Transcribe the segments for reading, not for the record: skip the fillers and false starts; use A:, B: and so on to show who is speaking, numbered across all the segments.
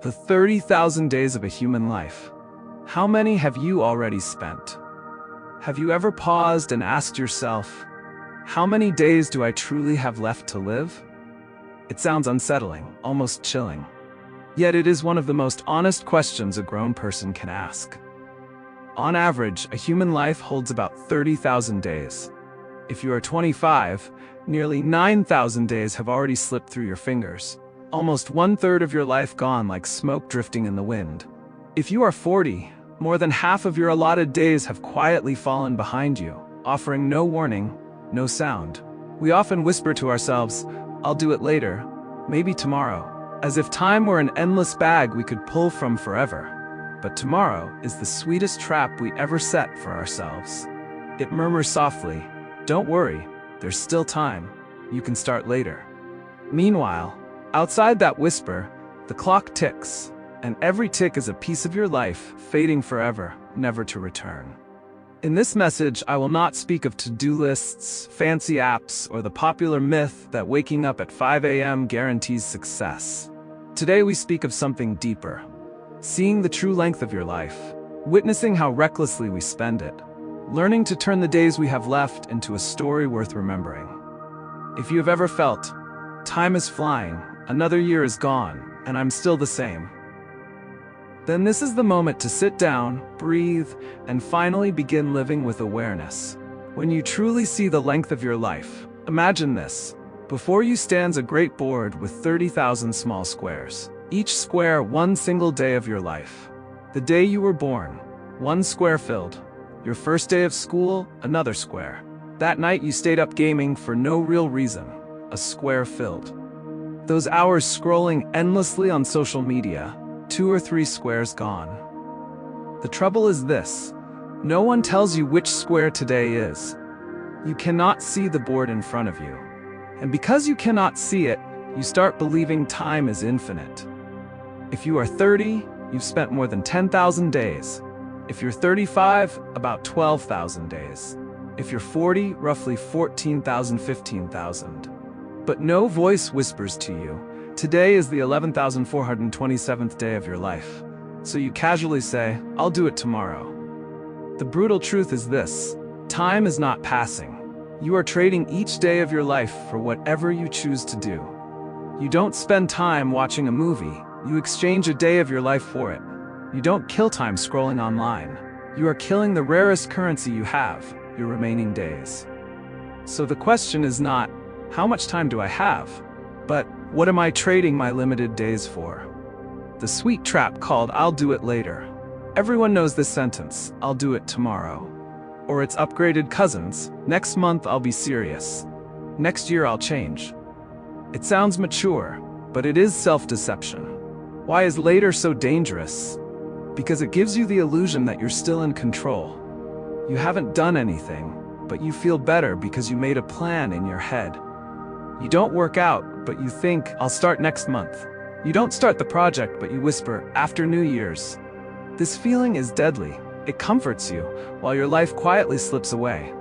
A: The 30,000 days of a human life. How many have you already spent? Have you ever paused and asked yourself, how many days do I truly have left to live? It sounds unsettling, almost chilling. Yet it is one of the most honest questions a grown person can ask. On average, a human life holds about 30,000 days. If you are 25, nearly 9,000 days have already slipped through your fingers. Almost 1/3 of your life gone like smoke drifting in the wind. If you are 40, more than half of your allotted days have quietly fallen behind you, offering no warning, no sound. We often whisper to ourselves, "I'll do it later, maybe tomorrow," as if time were an endless bag we could pull from forever. But tomorrow is the sweetest trap we ever set for ourselves. It murmurs softly, "Don't worry, there's still time. You can start later." Meanwhile, outside that whisper, the clock ticks, and every tick is a piece of your life fading forever, never to return. In this message, I will not speak of to-do lists, fancy apps, or the popular myth that waking up at 5 a.m. guarantees success. Today we speak of something deeper. Seeing the true length of your life, witnessing how recklessly we spend it, learning to turn the days we have left into a story worth remembering. If you have ever felt, time is flying, another year is gone, and I'm still the same, then this is the moment to sit down, breathe, and finally begin living with awareness. When you truly see the length of your life, imagine this. Before you stands a great board with 30,000 small squares. Each square one single day of your life. The day you were born, one square filled. Your first day of school, another square. That night you stayed up gaming for no real reason, a square filled. Those hours scrolling endlessly on social media, 2 or 3 squares gone. The trouble is this, no one tells you which square today is. You cannot see the board in front of you. And because you cannot see it, you start believing time is infinite. If you are 30, you've spent more than 10,000 days. If you're 35, about 12,000 days. If you're 40, roughly 14,000, 15,000. But no voice whispers to you, today is the 11,427th day of your life. So you casually say, "I'll do it tomorrow." The brutal truth is this, time is not passing. You are trading each day of your life for whatever you choose to do. You don't spend time watching a movie, you exchange a day of your life for it. You don't kill time scrolling online. You are killing the rarest currency you have, your remaining days. So the question is not, how much time do I have? But, what am I trading my limited days for? The sweet trap called "I'll do it later." Everyone knows this sentence, "I'll do it tomorrow." Or its upgraded cousins, "Next month I'll be serious. Next year I'll change." It sounds mature, but it is self-deception. Why is later so dangerous? Because it gives you the illusion that you're still in control. You haven't done anything, but you feel better because you made a plan in your head. You don't work out, but you think, "I'll start next month." You don't start the project, but you whisper, "After New Year's." This feeling is deadly. It comforts you, while your life quietly slips away.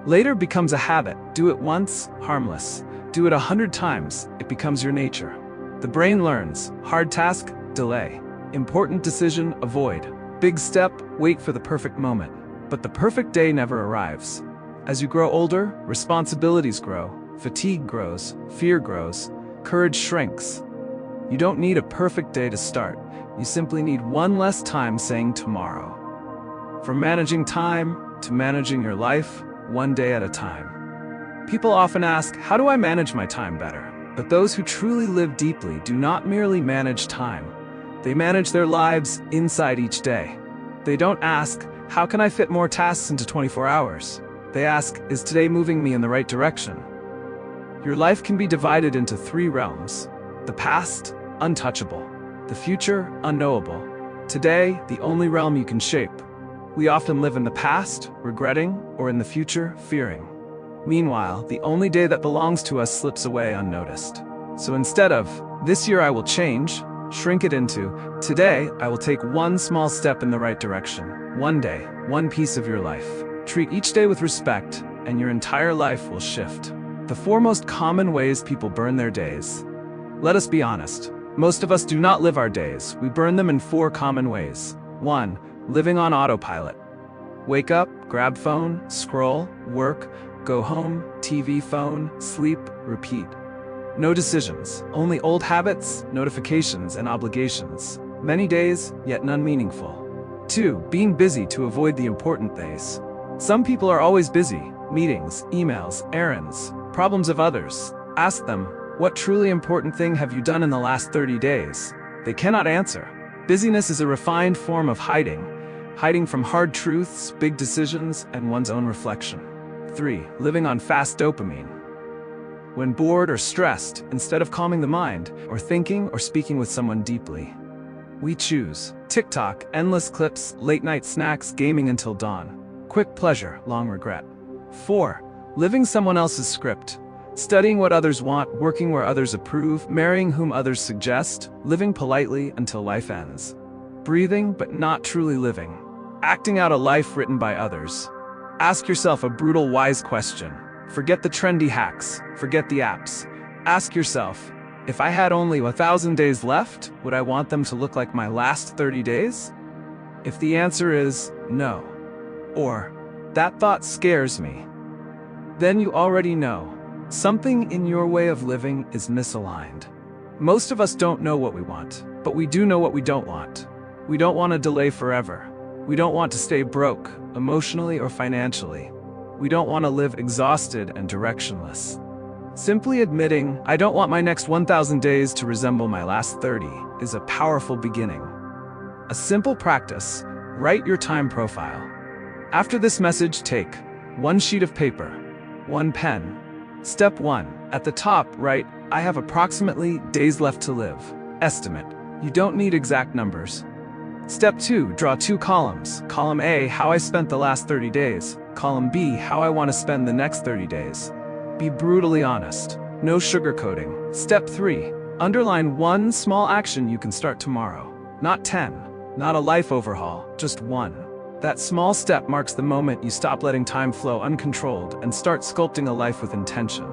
A: Later becomes a habit. Do it once, harmless. Do it 100 times, it becomes your nature. The brain learns, hard task, delay. Important decision, avoid. Big step, wait for the perfect moment. But the perfect day never arrives. As you grow older, responsibilities grow. Fatigue grows, fear grows, courage shrinks. You don't need a perfect day to start. You simply need one less time saying tomorrow. From managing time to managing your life, one day at a time. People often ask, how do I manage my time better? But those who truly live deeply do not merely manage time. They manage their lives inside each day. They don't ask, how can I fit more tasks into 24 hours? They ask, is today moving me in the right direction? Your life can be divided into 3 realms. The past, untouchable. The future, unknowable. Today, the only realm you can shape. We often live in the past, regretting, or in the future, fearing. Meanwhile, the only day that belongs to us slips away unnoticed. So instead of, "This year I will change," shrink it into, "Today I will take one small step in the right direction. One day, one piece of your life." Treat each day with respect, and your entire life will shift. The 4 most common ways people burn their days. Let us be honest. Most of us do not live our days. We burn them in 4 common ways. 1. Living on autopilot. Wake up, grab phone, scroll, work, go home, TV, phone, sleep, repeat. No decisions, only old habits, notifications, and obligations. Many days, yet none meaningful. 2. Being busy to avoid the important days. Some people are always busy. Meetings, emails, errands, problems of others. Ask them, what truly important thing have you done in the last 30 days? They cannot answer. Busyness is a refined form of hiding from hard truths, big decisions, and one's own reflection. 3. Living on fast dopamine. When bored or stressed, instead of calming the mind, or thinking or speaking with someone deeply, we choose TikTok, endless clips, late-night snacks, gaming until dawn. Quick pleasure, long regret. 4. Living someone else's script. Studying what others want, working where others approve, marrying whom others suggest, living politely until life ends. Breathing, but not truly living. Acting out a life written by others. Ask yourself a brutal, wise question. Forget the trendy hacks. Forget the apps. Ask yourself, if I had only 1,000 days left, would I want them to look like my last 30 days? If the answer is no, or that thought scares me, then you already know something in your way of living is misaligned. Most of us don't know what we want, but we do know what we don't want. We don't want to delay forever. We don't want to stay broke, emotionally or financially. We don't want to live exhausted and directionless. Simply admitting, I don't want my next 1,000 days to resemble my last 30, is a powerful beginning. A simple practice: write your time profile. After this message, take 1 sheet of paper, 1 pen. Step 1. At the top, write, I have approximately days left to live. Estimate. You don't need exact numbers. Step 2. Draw 2 columns. Column A, how I spent the last 30 days. Column B, how I want to spend the next 30 days. Be brutally honest. No sugarcoating. Step 3. Underline 1 small action you can start tomorrow. Not 10. Not a life overhaul, just 1. That small step marks the moment you stop letting time flow uncontrolled and start sculpting a life with intention.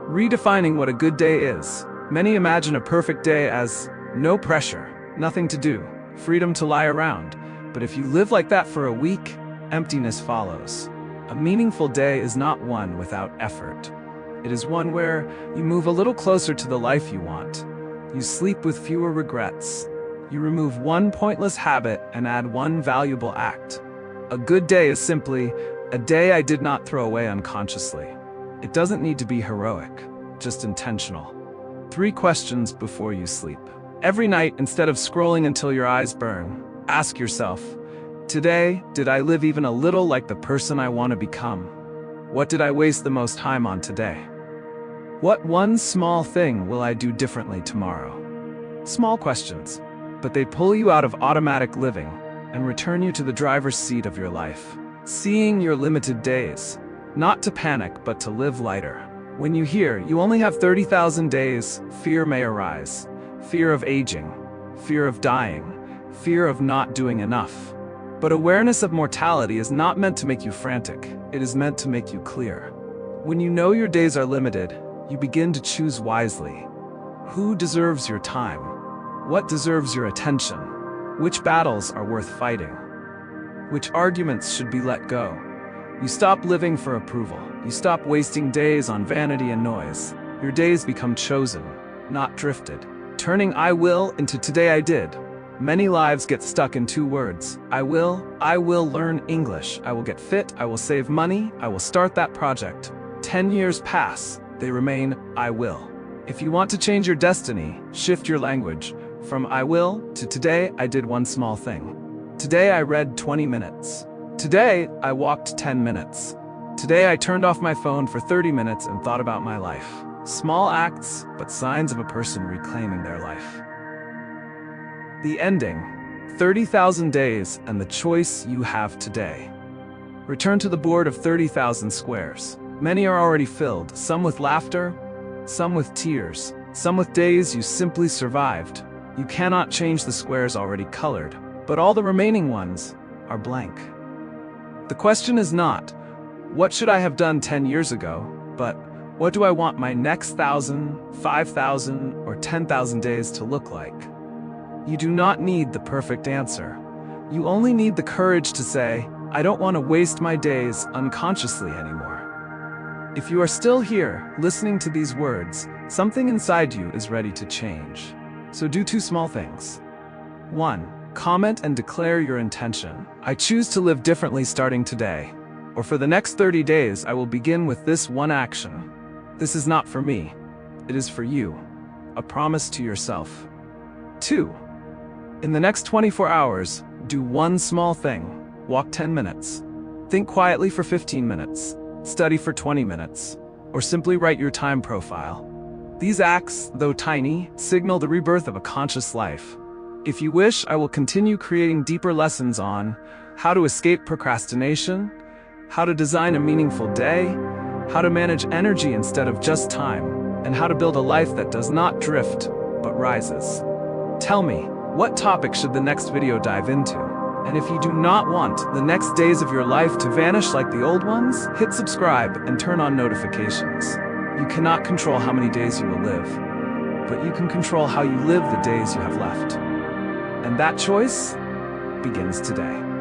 A: Redefining what a good day is. Many imagine a perfect day as no pressure, nothing to do, freedom to lie around. But if you live like that for a week, emptiness follows. A meaningful day is not one without effort. It is one where you move a little closer to the life you want. You sleep with fewer regrets. You remove 1 pointless habit and add 1 valuable act. A good day is simply a day I did not throw away unconsciously. It doesn't need to be heroic, just intentional. 3 questions before you sleep. Every night, instead of scrolling until your eyes burn, ask yourself, today, did I live even a little like the person I want to become? What did I waste the most time on today? What 1 small thing will I do differently tomorrow? Small questions, but they pull you out of automatic living and return you to the driver's seat of your life. Seeing your limited days, not to panic, but to live lighter. When you hear you only have 30,000 days, fear may arise. Fear of aging, fear of dying, fear of not doing enough. But awareness of mortality is not meant to make you frantic. It is meant to make you clear. When you know your days are limited, you begin to choose wisely. Who deserves your time? What deserves your attention? Which battles are worth fighting? Which arguments should be let go? You stop living for approval. You stop wasting days on vanity and noise. Your days become chosen, not drifted. Turning I will into today I did. Many lives get stuck in 2 words. I will learn English. I will get fit. I will save money. I will start that project. 10 years pass. They remain I will. If you want to change your destiny, shift your language. From I will to today I did 1 small thing. Today I read 20 minutes. Today I walked 10 minutes. Today I turned off my phone for 30 minutes and thought about my life. Small acts, but signs of a person reclaiming their life. The ending: 30,000 days and the choice you have today. Return to the board of 30,000 squares. Many are already filled, some with laughter, some with tears, some with days you simply survived. You cannot change the squares already colored, but all the remaining ones are blank. The question is not, what should I have done 10 years ago, but What do I want my next 1,000, 5,000, or 10,000 days to look like? You do not need the perfect answer. You only need the courage to say, I don't want to waste my days unconsciously anymore. If you are still here, listening to these words, something inside you is ready to change. So do 2 small things. 1. Comment and declare your intention. I choose to live differently starting today. Or for the next 30 days, I will begin with this one action. This is not for me. It is for you. A promise to yourself. 2. In the next 24 hours, do one small thing. Walk 10 minutes. Think quietly for 15 minutes. Study for 20 minutes. Or simply write your time profile. These acts, though tiny, signal the rebirth of a conscious life. If you wish, I will continue creating deeper lessons on how to escape procrastination, how to design a meaningful day, how to manage energy instead of just time, and how to build a life that does not drift, but rises. Tell me, what topic should the next video dive into? And if you do not want the next days of your life to vanish like the old ones, hit subscribe and turn on notifications. You cannot control how many days you will live, but you can control how you live the days you have left. And that choice begins today.